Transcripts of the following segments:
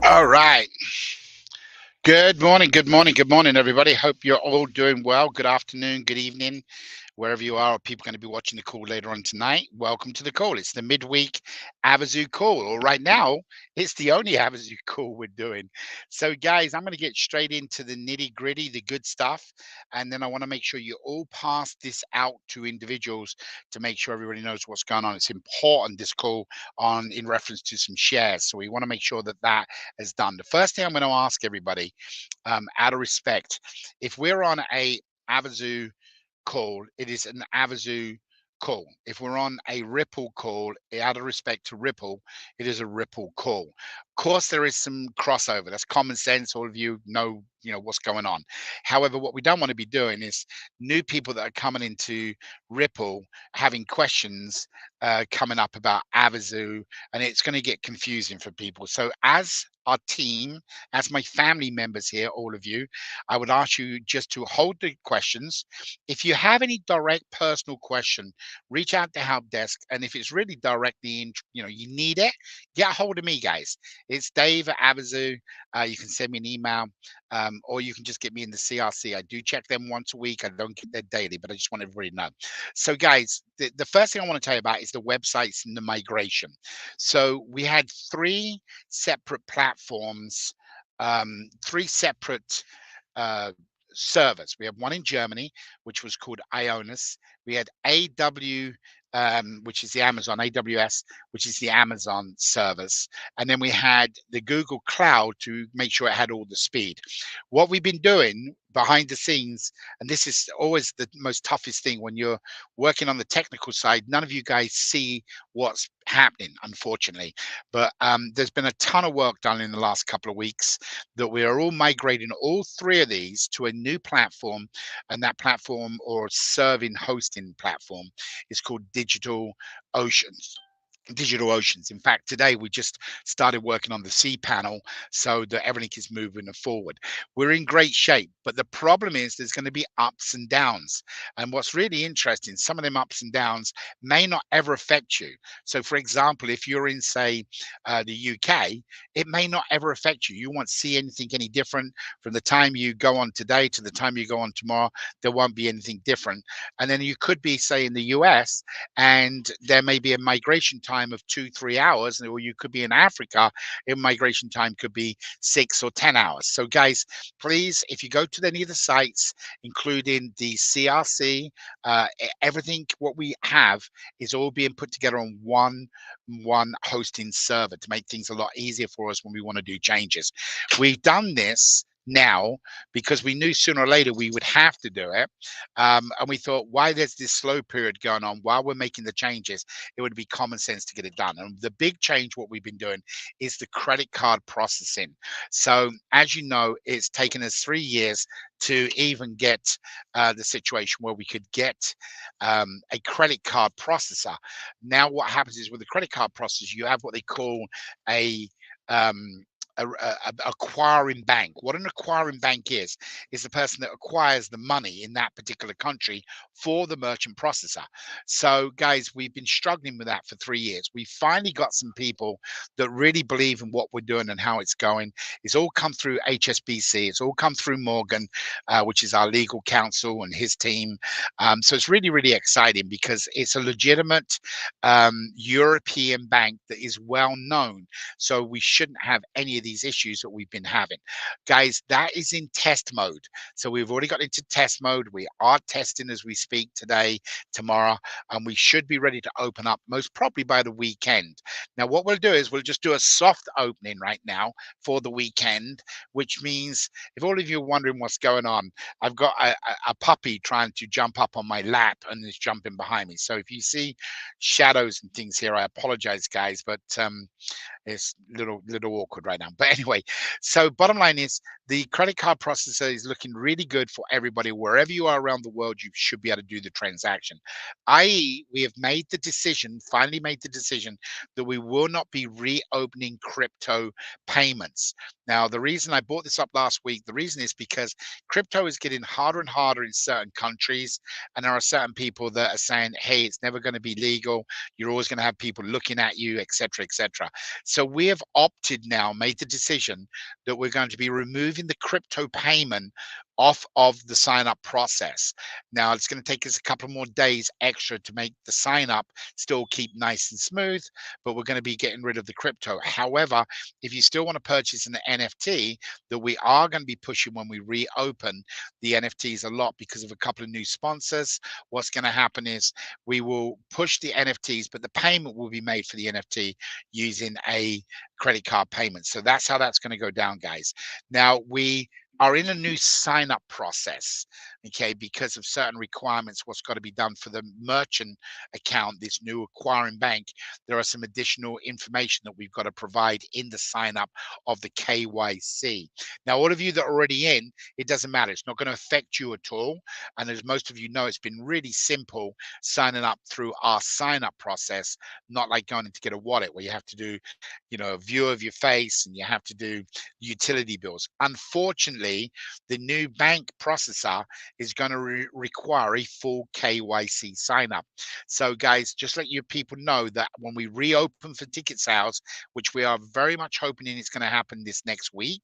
All right. Good morning, good morning, good morning, everybody. Hope you're all doing well. Good afternoon, good evening, wherever you are, or people going to be watching the call later on tonight. Welcome to the call. It's the midweek Avazoo call. Or right now, it's the only Avazoo call we're doing. So, guys, I'm going to get straight into the nitty gritty, the good stuff, and then I want to make sure you all pass this out to individuals to make sure everybody knows what's going on. It's important this call on in reference to some shares, so we want to make sure that that is done. The first thing I'm going to ask everybody, out of respect, if we're on a Avazoo call, it is an Avazoo call. If we're on a Ripple call, out of respect to Ripple, it is a Ripple call. Of course, there is some crossover. That's common sense. All of you know what's going on. However, what we don't want to be doing is new people that are coming into Ripple having questions coming up about Avazoo, and it's going to get confusing for people. So, as our team, as my family members here, all of you, I would ask you just to hold the questions. If you have any direct personal question, reach out to help desk. And if it's really directly you need it, get a hold of me, guys. It's Dave at Avazoo. You can send me an email, or you can just get me in the CRC. I do check them once a week. I don't get there daily, but I just want everybody to know. So, guys, the first thing I want to tell you about is the websites and the migration. So we had three separate platforms, three separate uh, servers. We have one in Germany, which was called Ionis. We had which is the Amazon, AWS, which is the Amazon servers. And then we had the Google Cloud to make sure it had all the speed. What we've been doing behind the scenes, and this is always the most toughest thing when you're working on the technical side, none of you guys see what's happening, unfortunately. But there's been a ton of work done in the last couple of weeks that we are all migrating all three of these to a new platform, and that platform or serving hosting platform is called Oceans. Digital Oceans. In fact, today we just started working on the C panel so that everything is moving forward. We're in great shape, but the problem is there's going to be ups and downs. And what's really interesting, some of them ups and downs may not ever affect you. So, for example, if you're in, say, the UK, it may not ever affect you. You won't see anything any different from the time you go on today to the time you go on tomorrow. There won't be anything different. And then you could be, say, in the US, and there may be a migration time of 2-3 hours, or you could be in Africa, and migration time could be 6 or 10 hours. So, guys, please, if you go to any of the sites, including the CRC, everything what we have is all being put together on one hosting server to make things a lot easier for us when we want to do changes. We've done this now because we knew sooner or later we would have to do it, and we thought, why there's this slow period going on while we're making the changes, it would be common sense to get it done. And the big change what we've been doing is the credit card processing. So, as you know, it's taken us 3 years to even get the situation where we could get a credit card processor. Now what happens is with the credit card processor, you have what they call a um, acquiring bank. What an acquiring bank is the person that acquires the money in that particular country for the merchant processor. So, guys, we've been struggling with that for 3 years. We finally got some people that really believe in what we're doing and how it's going. It's all come through HSBC. It's all come through Morgan, which is our legal counsel and his team. So it's really, really exciting because it's a legitimate European bank that is well known. So we shouldn't have any of these issues that we've been having. Guys, that is in test mode. So we've already got into test mode. We are testing as we speak today, tomorrow, and we should be ready to open up most probably by the weekend. Now, what we'll do is we'll just do a soft opening right now for the weekend, which means if all of you are wondering what's going on, I've got a puppy trying to jump up on my lap and is jumping behind me. So if you see shadows and things here, I apologize, guys, but it's little awkward right now. But anyway, so bottom line is the credit card processor is looking really good for everybody. Wherever you are around the world, you should be able to do the transaction. I.e., we have made the decision, finally made the decision, that we will not be reopening crypto payments. Now, the reason I brought this up last week, the reason is because crypto is getting harder and harder in certain countries. And there are certain people that are saying, hey, it's never going to be legal. You're always going to have people looking at you, etc., etc. So we have opted now, made the decision that we're going to be removing the crypto payment off of the sign up process. Now it's going to take us a couple more days extra to make the sign up still keep nice and smooth, but we're going to be getting rid of the crypto. However, if you still want to purchase an NFT, that we are going to be pushing when we reopen the NFTs a lot because of a couple of new sponsors. What's going to happen is we will push the NFTs, but the payment will be made for the NFT using a credit card payment. So that's how that's going to go down, guys. Now we are in a new sign up process, okay, because of certain requirements, what's got to be done for the merchant account, this new acquiring bank. There are some additional information that we've got to provide in the sign up of the KYC. Now, all of you that are already in, it doesn't matter. It's not going to affect you at all. And as most of you know, it's been really simple signing up through our sign up process, not like going in to get a wallet where you have to do, a view of your face and you have to do utility bills. Unfortunately, the new bank processor is going to require a full KYC sign up. So, guys, just let you people know that when we reopen for ticket sales, which we are very much hoping it's going to happen this next week,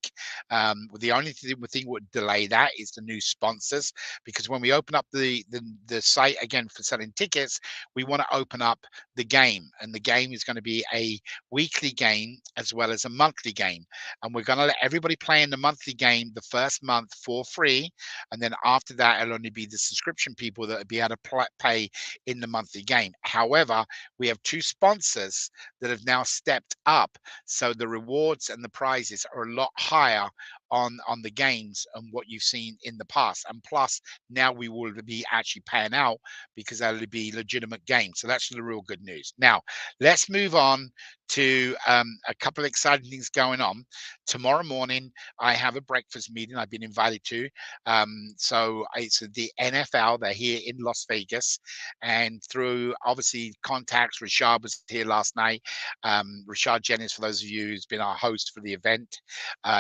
the only thing we think would delay that is the new sponsors, because when we open up the site again for selling tickets, we want to open up the game, and the game is going to be a weekly game as well as a monthly game, and we're going to let everybody play in the monthly game the first month for free, and then after that it'll only be the subscription people that will be able to pay in the monthly game. However, we have two sponsors that have now stepped up, so the rewards and the prizes are a lot higher on the games and what you've seen in the past, and plus now we will be actually paying out because that'll be legitimate games. So that's the real good news. Now let's move on to a couple of exciting things going on. Tomorrow morning, I have a breakfast meeting I've been invited to. So it's the NFL. They're here in Las Vegas. And through obviously contacts, Rashad was here last night. Rashad Jennings, for those of you who's been our host for the event,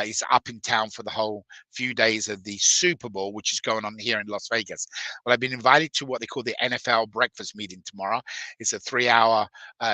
is up in town for the whole few days of the Super Bowl, which is going on here in Las Vegas. Well, I've been invited to what they call the NFL breakfast meeting tomorrow. It's a 3-hour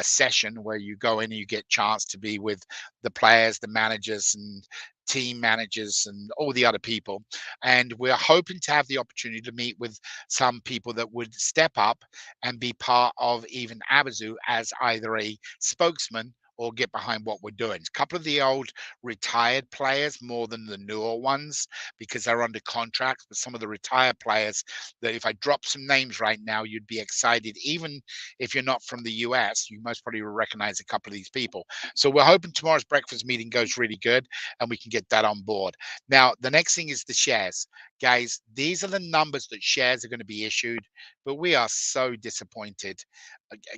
session where you go in and you get chance to be with the players, the managers, and team managers and all the other people. And we're hoping to have the opportunity to meet with some people that would step up and be part of even Avazoo as either a spokesman or get behind what we're doing. A couple of the old retired players more than the newer ones because they're under contract, but some of the retired players that if I drop some names right now, you'd be excited. Even if you're not from the US, you most probably will recognize a couple of these people. So we're hoping tomorrow's breakfast meeting goes really good and we can get that on board. Now, the next thing is the shares. Guys, these are the numbers that shares are going to be issued, but we are so disappointed.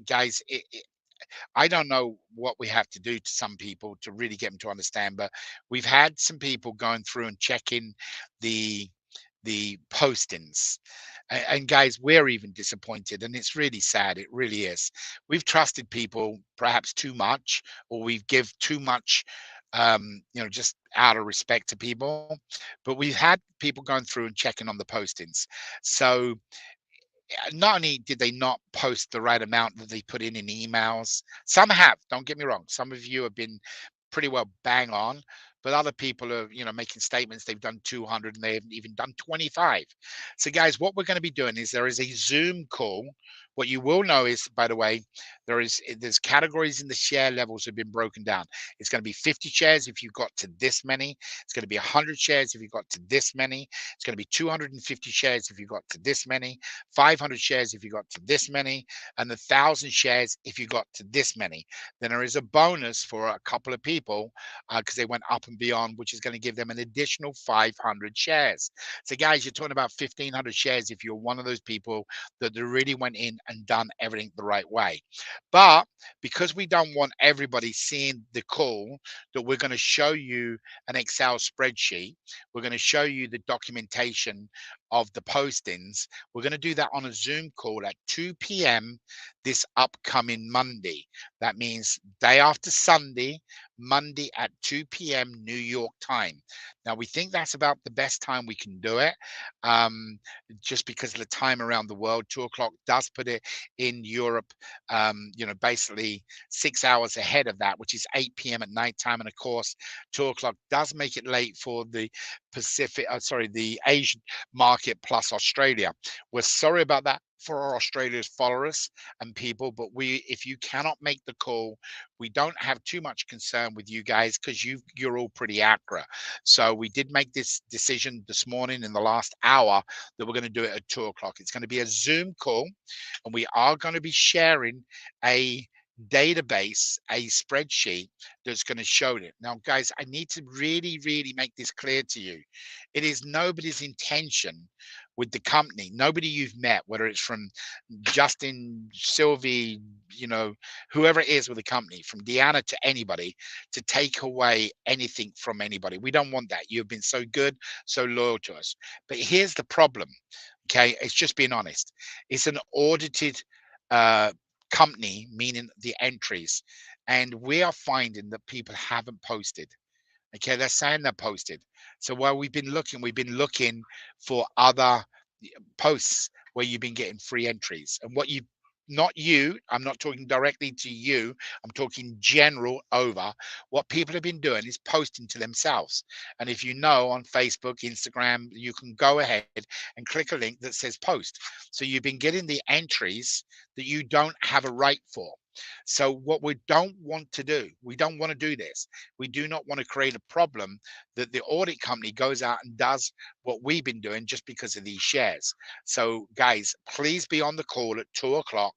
Guys, I don't know what we have to do to some people to really get them to understand, but we've had some people going through and checking the postings. And guys, we're even disappointed, and it's really sad. It really is. We've trusted people perhaps too much, or we've give too much, just out of respect to people. But we've had people going through and checking on the postings. So not only did they not post the right amount that they put in emails, some have, don't get me wrong, some of you have been pretty well bang on, but other people are, making statements they've done 200 and they haven't even done 25. So guys, what we're going to be doing is there is a Zoom call. What you will know is, by the way, there's categories in the share levels have been broken down. It's going to be 50 shares if you got to this many. It's going to be 100 shares if you got to this many. It's going to be 250 shares if you got to this many. 500 shares if you got to this many, and 1,000 shares if you got to this many. Then there is a bonus for a couple of people because they went up and beyond, which is going to give them an additional 500 shares. So guys, you're talking about 1,500 shares if you're one of those people that really went in and done everything the right way. But because we don't want everybody seeing the call, that we're going to show you an Excel spreadsheet. We're going to show you the documentation of the postings. We're going to do that on a Zoom call at 2 p.m. this upcoming Monday. That means day after Sunday, Monday at 2 p.m. New York time. Now, we think that's about the best time we can do it, um, just because of the time around the world. 2 o'clock does put it in Europe, basically 6 hours ahead of that, which is 8 p.m. at nighttime. And of course, 2 o'clock does make it late for the the Asian market plus Australia. We're sorry about that for our Australia's followers and people, but if you cannot make the call, we don't have too much concern with you guys because you're all pretty accurate. So we did make this decision this morning in the last hour that we're going to do it at 2 o'clock. It's going to be a Zoom call, and we are going to be sharing a database, a spreadsheet that's going to show it. Now, guys, I need to really, really make this clear to you. It is nobody's intention with the company, nobody you've met, whether it's from Justin, Sylvie, whoever it is with the company, from Deanna to anybody, to take away anything from anybody. We don't want that. You've been so good, so loyal to us. But here's the problem. Okay, it's just being honest. It's an audited uh, company, meaning the entries, and we are finding that people haven't posted. Okay, they're saying they're posted. So while we've been looking for other posts where you've been getting free entries. And what you not you, I'm not talking directly to you, I'm talking general over what people have been doing is posting to themselves. And if you know, on Facebook, Instagram, you can go ahead and click a link that says post. So you've been getting the entries that you don't have a right for. So what we don't want to do, we don't want to do this. We do not want to create a problem that the audit company goes out and does what we've been doing just because of these shares. So guys, please be on the call at 2 o'clock.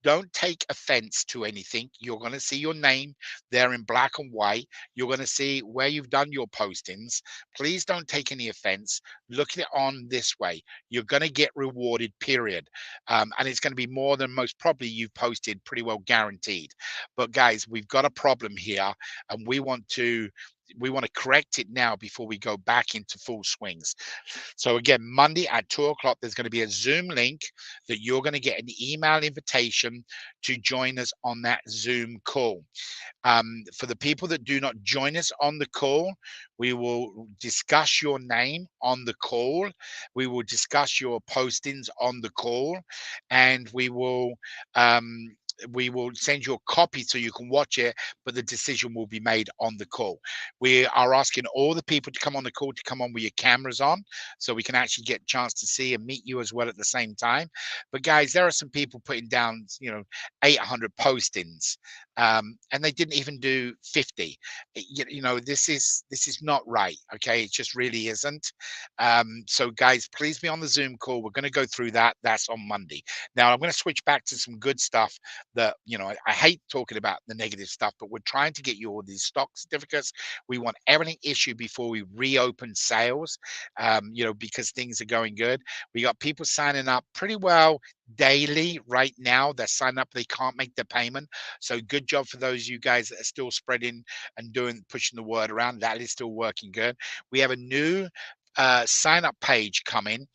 Don't take offense to anything. You're going to see your name there in black and white. You're going to see where you've done your postings. Please don't take any offense. Look at it on this way. You're going to get rewarded, period. And it's going to be more than most probably you've posted, pretty well guaranteed. But guys, we've got a problem here, and we want to correct it now before we go back into full swings. So again, Monday at 2 o'clock, there's going to be a Zoom link that you're going to get an email invitation to join us on that Zoom call. For the people that do not join us on the call, we will discuss your name on the call. We will discuss your postings on the call, and we will send you a copy so you can watch it, but the decision will be made on the call. We are asking all the people to come on the call to come on with your cameras on so we can actually get a chance to see and meet you as well at the same time. But guys, there are some people putting down, 800 postings, and they didn't even do 50. This is not right. Okay, it just really isn't. So guys, please be on the Zoom call. We're going to go through that. That's on Monday. Now I'm going to switch back to some good stuff that, I hate talking about the negative stuff, but we're trying to get you all these stock certificates. We want everything issued before we reopen sales, because things are going good. We got people signing up pretty well daily right now. They're signing up, they can't make the payment. So good job for those of you guys that are still spreading and pushing the word around. That is still working good. We have a new sign up page coming,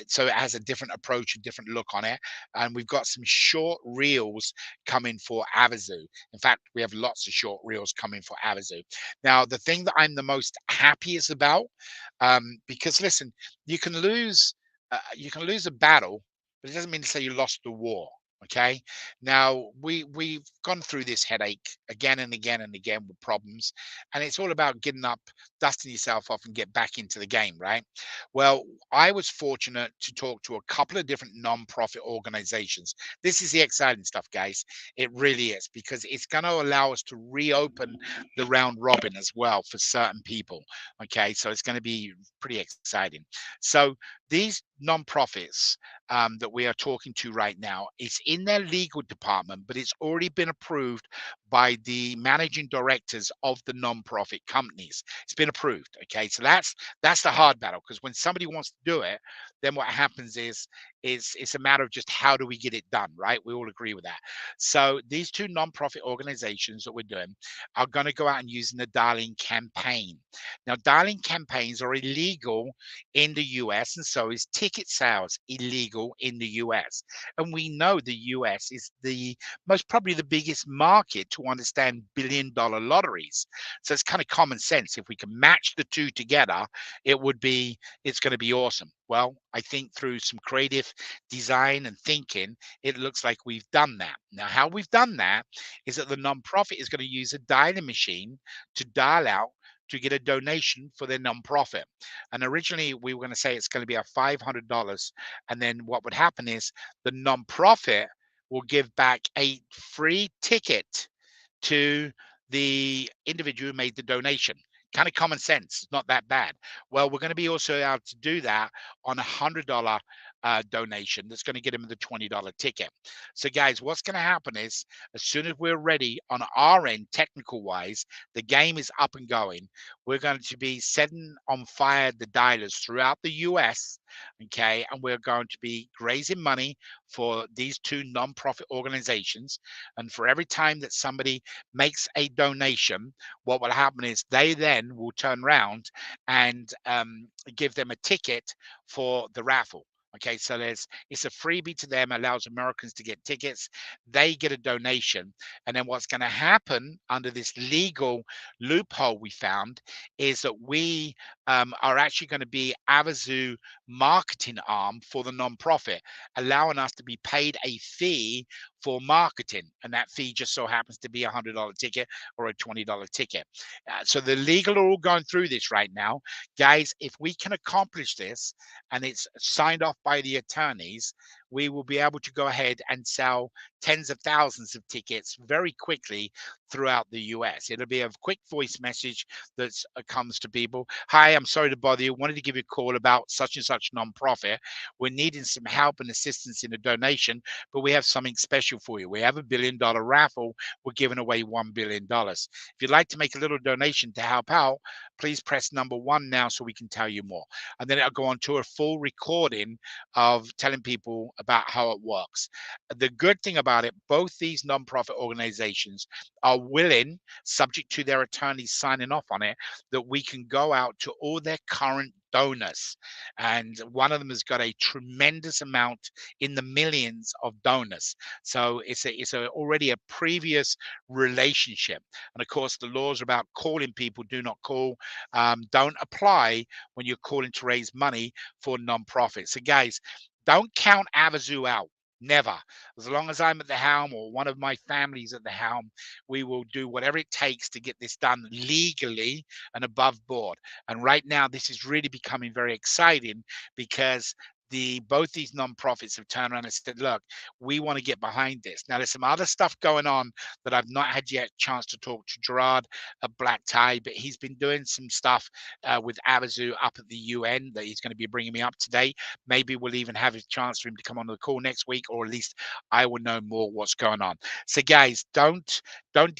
so it has a different approach, a different look on it, and we've got some short reels coming for Avazoo. In fact, we have lots of short reels coming for Avazoo. Now, the thing that I'm the most happiest about, because listen, you can lose a battle, but it doesn't mean to say you lost the war. Okay. Now we've gone through this headache again and again and again with problems, and it's all about getting up, dusting yourself off, and get back into the game, right? Well, I was fortunate to talk to a couple of different non-profit organizations. This is the exciting stuff, guys. It really is, because it's going to allow us to reopen the round robin as well for certain people. Okay, so it's going to be pretty exciting. So these non-profits that we are talking to right now, it's in their legal department, but it's already been approved by the managing directors of the non-profit companies. It's been approved. Okay, so that's the hard battle, because when somebody wants to do it, then what happens is It's a matter of just how do we get it done, right? We all agree with that. So these two nonprofit organizations that we're doing are going to go out and using the Darling campaign. Now, Darling campaigns are illegal in the US, and so is ticket sales illegal in the US. And we know the US is the most probably the biggest market to understand billion-dollar lotteries. So it's kind of common sense. If we can match the two together, it's going to be awesome. Well, I think through some creative design and thinking, it looks like we've done that. Now, how we've done that is that the nonprofit is going to use a dialing machine to dial out to get a donation for their nonprofit. And originally, we were going to say it's going to be a $500. And then what would happen is the nonprofit will give back a free ticket to the individual who made the donation. Kind of common sense, not that bad. Well, we're going to be also able to do that on $100 donation that's going to get them the $20 ticket. So, guys, what's going to happen is as soon as we're ready on our end, technical wise, the game is up and going. We're going to be setting on fire the dialers throughout the US. Okay, and we're going to be raising money for these two nonprofit organizations. And for every time that somebody makes a donation, what will happen is they then will turn around and give them a ticket for the raffle. Okay, so it's a freebie to them, allows Americans to get tickets. They get a donation. And then what's going to happen under this legal loophole we found is that we are actually going to be Avazoo marketing arm for the nonprofit, allowing us to be paid a fee for marketing, and that fee just so happens to be $100 ticket or a $20 ticket. So the legal are all going through this right now, guys. If we can accomplish this and it's signed off by the attorneys, we will be able to go ahead and sell tens of thousands of tickets very quickly throughout the US. It'll be a quick voice message that comes to people. Hi, I'm sorry to bother you. Wanted to give you a call about such and such nonprofit. We're needing some help and assistance in a donation, but we have something special for you. We have $1 billion raffle. We're giving away $1 billion. If you'd like to make a little donation to help out, please press number 1 now so we can tell you more. And then it'll go on to a full recording of telling people about how it works. The good thing about it, both these nonprofit organizations are willing, subject to their attorneys signing off on it, that we can go out to all their current donors. And one of them has got a tremendous amount in the millions of donors. So it's already a previous relationship. And of course, the laws about calling people, do not call, don't apply when you're calling to raise money for nonprofits. So guys, don't count Avazoo out. Never. As long as I'm at the helm or one of my family's at the helm, we will do whatever it takes to get this done legally and above board. And right now, this is really becoming very exciting because both these nonprofits have turned around and said, look, we want to get behind this. Now, there's some other stuff going on that I've not had yet chance to talk to Gerard at Black Tie, but he's been doing some stuff with Avazoo up at the UN that he's going to be bringing me up to date. Maybe we'll even have a chance for him to come on the call next week, or at least I will know more what's going on. So guys, don't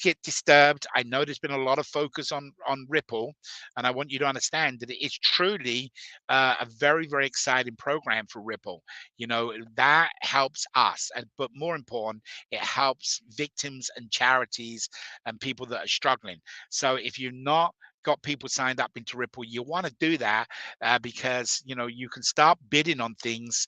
get disturbed. I know there's been a lot of focus on Ripple, and I want you to understand that it's truly a very, very exciting program for Ripple. You know, that helps us, but more important, it helps victims and charities and people that are struggling. So if you're not got people signed up into Ripple, you want to do that because you can start bidding on things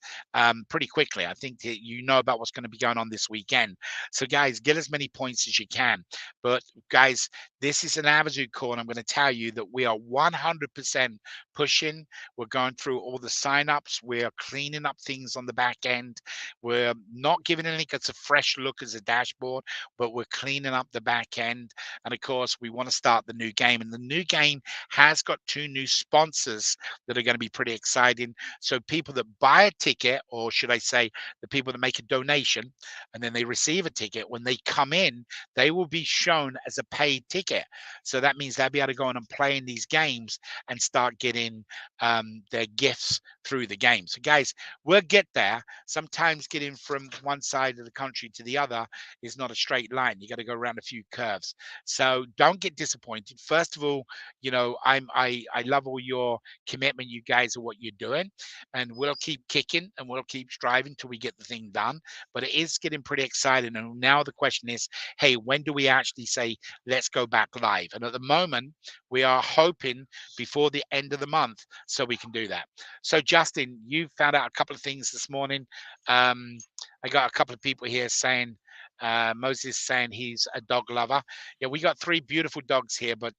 pretty quickly. I think that you know about what's going to be going on this weekend. So guys, get as many points as you can. But guys, this is an Avazoo call, and I'm going to tell you that we are 100% pushing. We're going through all the signups. We're cleaning up things on the back end. We're not giving anything as a fresh look as a dashboard, but we're cleaning up the back end. And of course, we want to start the new game. And the new game has got 2 new sponsors that are going to be pretty exciting. So people that buy a ticket, or should I say, the people that make a donation and then they receive a ticket, when they come in, they will be shown as a paid ticket. So that means they'll be able to go on and play in these games and start getting their gifts through the game. So guys, we'll get there. Sometimes getting from one side of the country to the other is not a straight line. You got to go around a few curves. So don't get disappointed. First of all, I love all your commitment, you guys, are what you're doing, and we'll keep kicking and we'll keep striving till we get the thing done. But it is getting pretty exciting, and now the question is, hey, when do we actually say let's go back live? And at the moment, we are hoping before the end of the month so we can do that. So Justin, you found out a couple of things this morning. Um, I got a couple of people here saying, Moses saying he's a dog lover. Yeah, we got three beautiful dogs here, but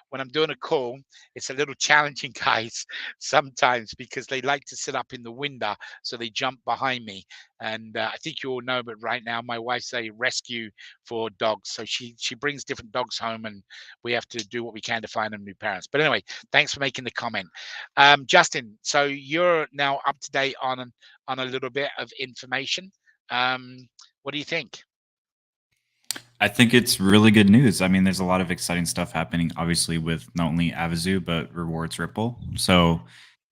when I'm doing a call, it's a little challenging, guys, sometimes because they like to sit up in the window, so they jump behind me. And I think you all know, but right now my wife's a rescue for dogs, so she brings different dogs home, and we have to do what we can to find them new parents. But anyway, thanks for making the comment, Justin. So you're now up to date on a little bit of information. What do you think? I think it's really good news. I mean, there's a lot of exciting stuff happening, obviously, with not only Avazoo but Rewards Ripple. So,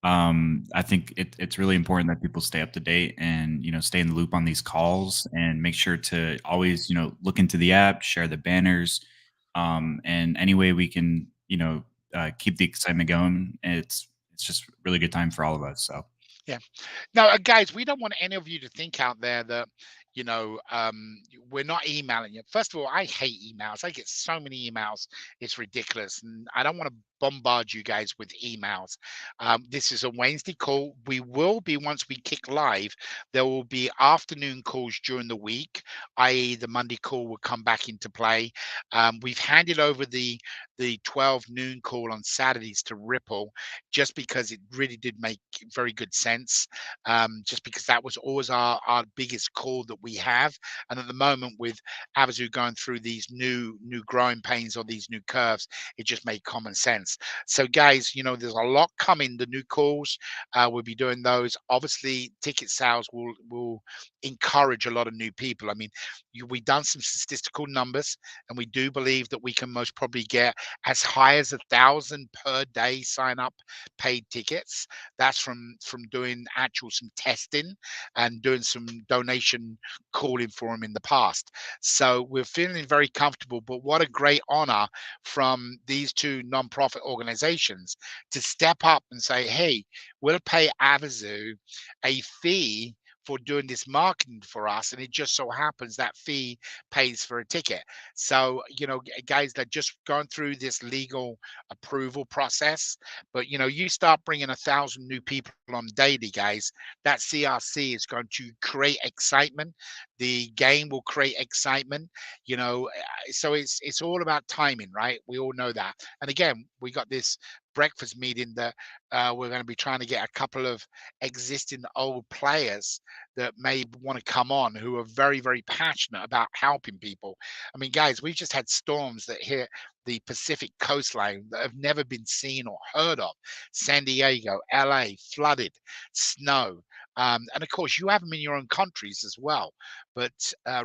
I think it's really important that people stay up to date and stay in the loop on these calls and make sure to always look into the app, share the banners, and any way we can keep the excitement going. It's just a really good time for all of us. So. Yeah. Now, guys, we don't want any of you to think out there that, you know, um, we're not emailing you. First of all, I hate emails. I get so many emails. It's ridiculous. And I don't want to bombard you guys with emails. This is a Wednesday call. We will be, once we kick live, there will be afternoon calls during the week, i.e., the Monday call will come back into play. We've handed over the 12 noon call on Saturdays to Ripple just because it really did make very good sense. Just because that was always our biggest call that we have. And at the moment, with Avazoo going through these new growing pains or these new curves, it just made common sense. So, guys, there's a lot coming. The new calls, we'll be doing those. Obviously, ticket sales will encourage a lot of new people. I mean, we've done some statistical numbers, and we do believe that we can most probably get as high as 1,000 per day sign up paid tickets. That's from doing actual some testing and doing some donation calling for them in the past. So we're feeling very comfortable. But what a great honor from these two nonprofit organizations to step up and say, hey, we'll pay Avazoo a fee for doing this marketing for us, and it just so happens that fee pays for a ticket. So guys, they're just going through this legal approval process, but you start bringing 1,000 new people on daily, guys, that CRC is going to create excitement. The game will create excitement. So it's all about timing, right? We all know that. And again, we got this breakfast meeting that we're going to be trying to get a couple of existing old players that may want to come on, who are very, very passionate about helping people. I mean, guys, we've just had storms that hit the Pacific coastline that have never been seen or heard of. San Diego, LA, flooded, snow. And of course, you have them in your own countries as well. But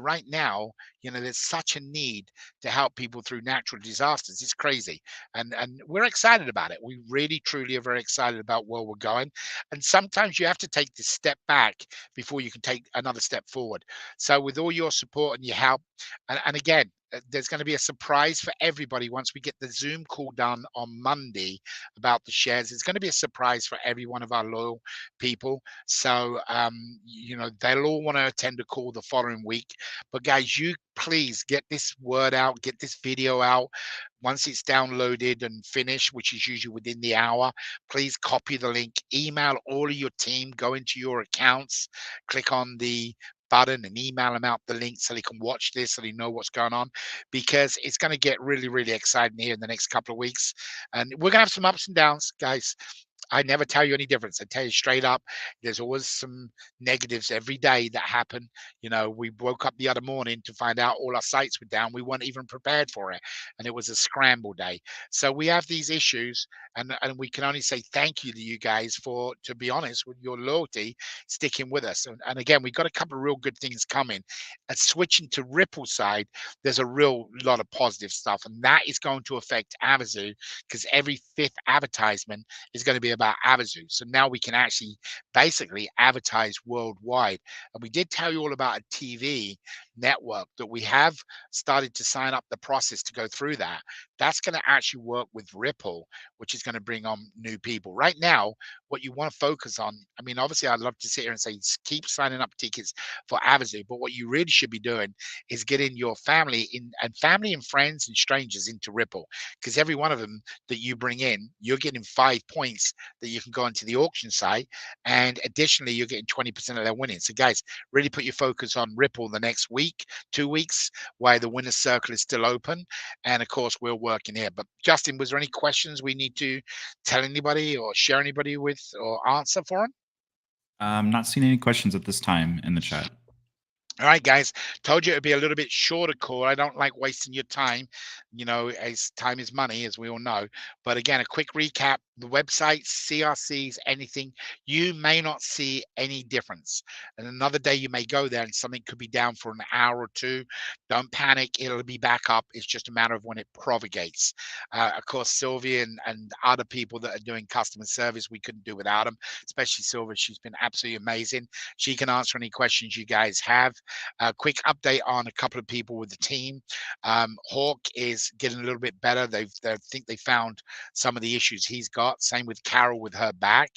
right now, there's such a need to help people through natural disasters. It's crazy. And we're excited about it. We really, truly are very excited about where we're going. And sometimes you have to take this step back before you can take another step forward. So with all your support and your help, and again, there's going to be a surprise for everybody once we get the Zoom call done on Monday about the shares. It's going to be a surprise for every one of our loyal people. So, they'll all want to attend a call the following week. But guys, you please get this word out, get this video out. Once it's downloaded and finished, which is usually within the hour, please copy the link, email all of your team, go into your accounts, click on the button and email them out the link so they can watch this, so they know what's going on, because it's going to get really, really exciting here in the next couple of weeks. And we're going to have some ups and downs, guys. I never tell you any difference. I tell you straight up, there's always some negatives every day that happen. We woke up the other morning to find out all our sites were down. We weren't even prepared for it. And it was a scramble day. So we have these issues, and we can only say thank you to you guys for, to be honest, with your loyalty, sticking with us. And again, we've got a couple of real good things coming. And switching to Ripple side, there's a real lot of positive stuff. And that is going to affect Avazoo, because every fifth advertisement is going to be about Avazoo. So now we can actually basically advertise worldwide. And we did tell you all about a TV network, that we have started to sign up the process to go through that. That's going to actually work with Ripple, which is going to bring on new people. Right now, what you want to focus on, I mean, obviously, I'd love to sit here and say, keep signing up tickets for Avazoo, but what you really should be doing is getting your family in and family and friends and strangers into Ripple, because every one of them that you bring in, you're getting 5 points that you can go onto the auction site. And additionally, you're getting 20% of their winnings. So, guys, really put your focus on Ripple the next week, 2 weeks, while the winner's circle is still open. And of course, we're working here. But Justin, was there any questions we need to tell anybody or share anybody with or answer for them? Not seeing any questions at this time in the chat. All right, guys. Told you it'd be a little bit shorter call. I don't like wasting your time. As time is money, as we all know. But again, a quick recap: the website, CRCs, anything. You may not see any difference. And another day you may go there and something could be down for an hour or two. Don't panic. It'll be back up. It's just a matter of when it propagates. Of course, Sylvia and other people that are doing customer service, we couldn't do without them, especially Sylvia. She's been absolutely amazing. She can answer any questions you guys have. A quick update on a couple of people with the team. Hawk is getting a little bit better. They think they found some of the issues he's got. Same with Carol with her back,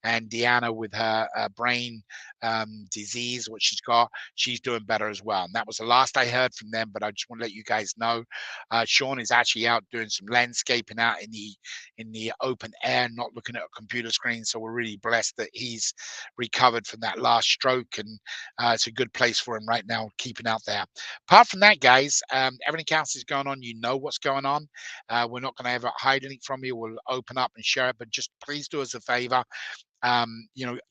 and Deanna with her brain disease, what she's got. She's doing better as well. And that was the last I heard from them. But I just want to let you guys know, Sean is actually out doing some landscaping out in the open air, not looking at a computer screen. So we're really blessed that he's recovered from that last stroke, and it's a good place for him right now, keeping out there. Apart from that, guys, everything else is going on. You know what's going on. We're not going to ever hide anything from you. We'll open up and share it, but just please do us a favor.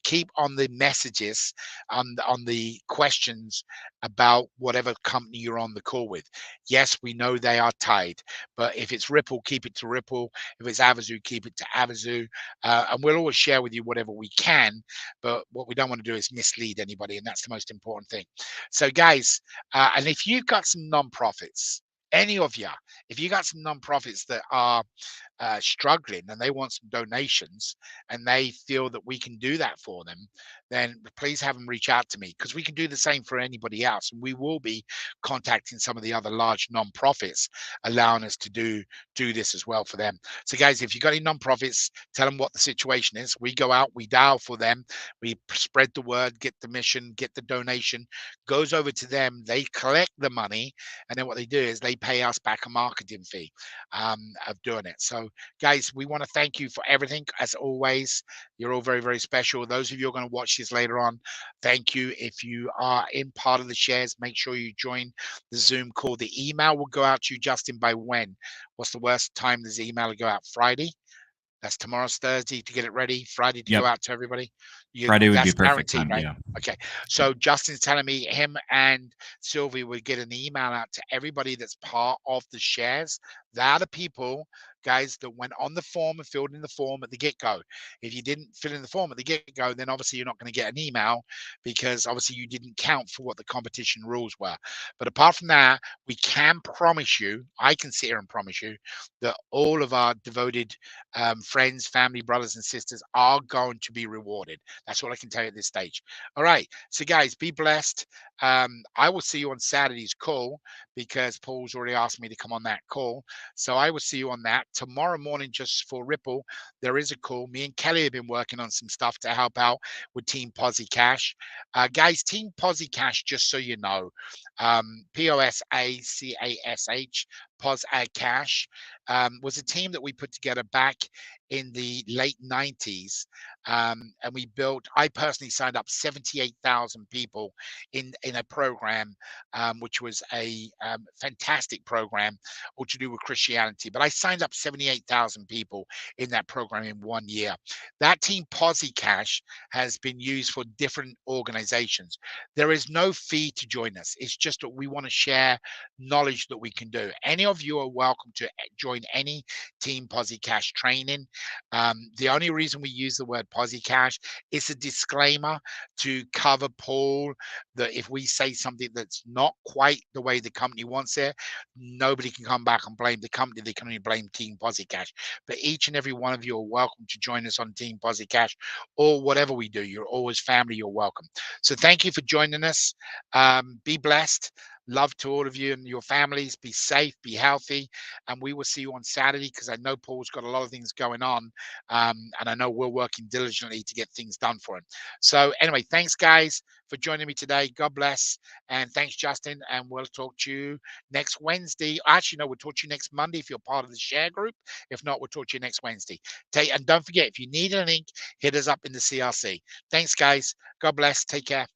Keep on the messages, on the questions about whatever company you're on the call with. Yes, we know they are tied, but if it's Ripple, keep it to Ripple. If it's Avazoo, keep it to Avazoo. And we'll always share with you whatever we can, but what we don't want to do is mislead anybody, and that's the most important thing. So, guys, and if you've got some nonprofits, any of you, if you got some nonprofits that are struggling and they want some donations and they feel that we can do that for them, then please have them reach out to me, because we can do the same for anybody else. And we will be contacting some of the other large nonprofits, allowing us to do this as well for them. So, guys, if you've got any nonprofits, tell them what the situation is. We go out, we dial for them, we spread the word, get the mission, get the donation, goes over to them. They collect the money, and then what they do is they pay us back a marketing fee of doing it. So, guys, we want to thank you for everything. As always, you're all very, very special. Those of you who are going to watch this later on, thank you. If you are in part of the shares, make sure you join the Zoom call. The email will go out to you, Justin, by when? What's the worst time this email will go out? Friday? That's tomorrow's Thursday to get it ready. Friday to go Yep. out to everybody. Friday would be That's perfect guaranteed, time. right? Yeah. Okay. So Justin's telling me him and Sylvie would get an email out to everybody that's part of the shares. They're the people, guys, that went on the form and filled in the form at the get-go. If you didn't fill in the form at the get-go, then obviously you're not going to get an email, because obviously you didn't count for what the competition rules were. But apart from that, we can promise you, I can sit here and promise you, that all of our devoted friends, family, brothers, and sisters are going to be rewarded. That's all I can tell you at this stage. All right. So, guys, be blessed. I will see you on Saturday's call, because Paul's already asked me to come on that call. So I will see you on that. Tomorrow morning, just for Ripple, there is a call. Me and Kelly have been working on some stuff to help out with Team Posi Cash. Guys, Team Posi Cash, just so you know, POSACASH, Pos Cash, was a team that we put together back in the late 90s. And I personally signed up 78,000 people in a program, which was a fantastic program, all to do with Christianity. But I signed up 78,000 people in that program in 1 year. That Team Posi Cash has been used for different organizations. There is no fee to join us. It's just that we want to share knowledge that we can do. Any of you are welcome to join any Team Posi Cash training. The only reason we use the word Posi Cash is a disclaimer to cover Paul, that if we say something that's not quite the way the company wants it, nobody can come back and blame the company. They can only blame Team Posi Cash. But each and every one of you are welcome to join us on Team Posi Cash, or whatever we do. You're always family. You're welcome. So thank you for joining us. Be blessed. Love to all of you and your families. Be safe, be healthy, and we will see you on Saturday because I know Paul's got a lot of things going on, and I know we're working diligently to get things done for him. So anyway, thanks guys for joining me today. God bless, and thanks Justin. And we'll talk to you next Wednesday. Actually, no, we'll talk to you next Monday if you're part of the share group. If not, we'll talk to you next Wednesday. And don't forget, if you need anything, hit us up in the CRC. Thanks, guys. God bless. Take care.